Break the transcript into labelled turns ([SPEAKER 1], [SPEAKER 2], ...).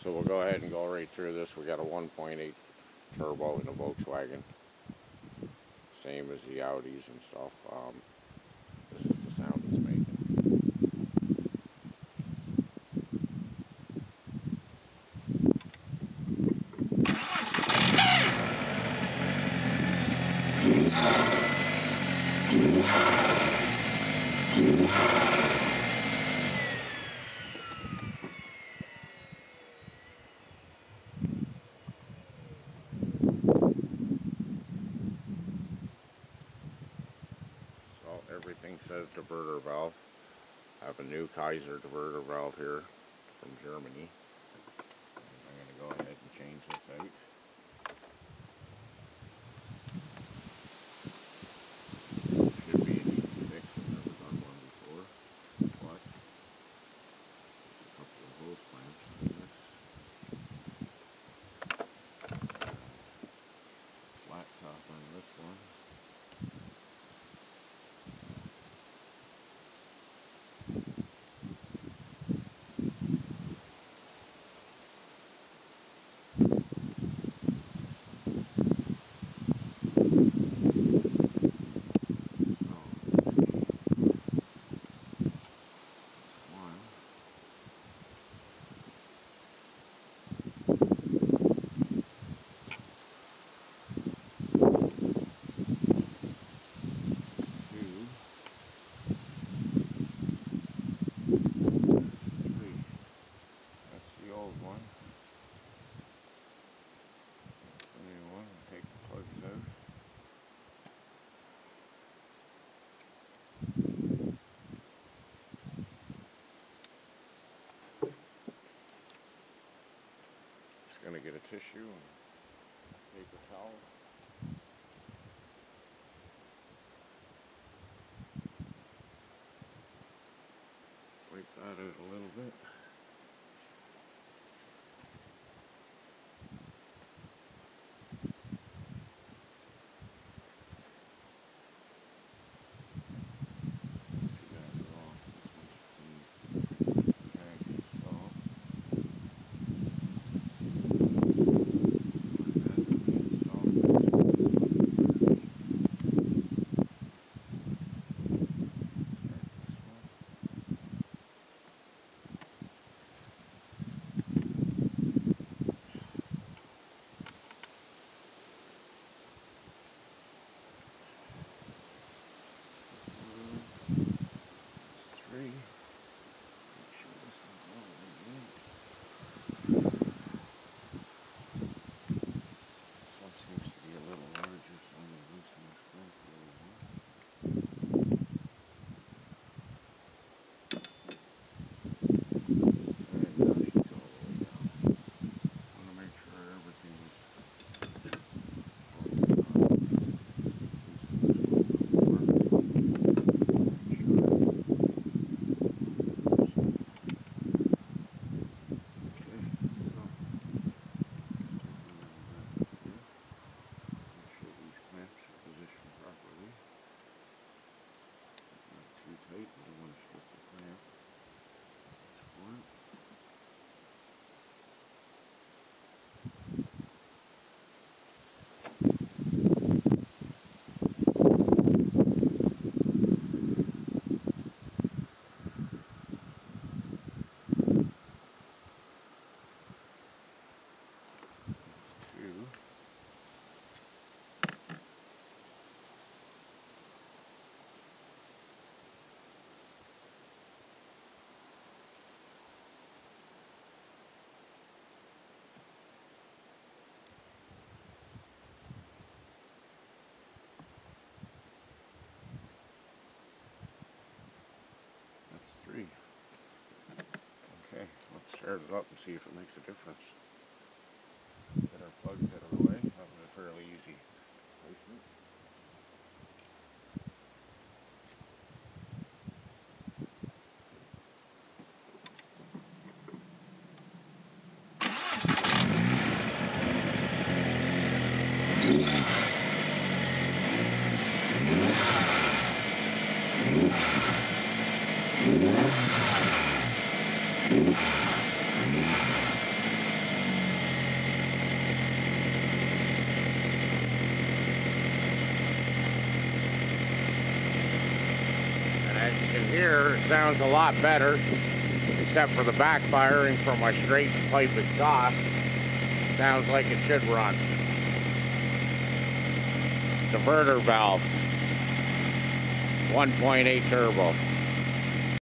[SPEAKER 1] So we'll go ahead and go right through this. We got a 1.8 turbo in a Volkswagen, same as the Audis and stuff. This is the sound it's making. Everything says diverter valve. I have a new Kaiser diverter valve here from Germany. I'm going to go ahead and change this out. Should be an easy fix. I've never done one before. But a couple of hose clamps on this. Flat top on this one. Going to get a tissue and paper towel. Wipe that out a little bit. Okay, let's start it up and see if it makes a difference. Get our plugs out of the way. That was a fairly easy placement. Here, it sounds a lot better, except for the backfiring from my straight pipe exhaust. Sounds like it should run. Diverter valve, 1.8 turbo.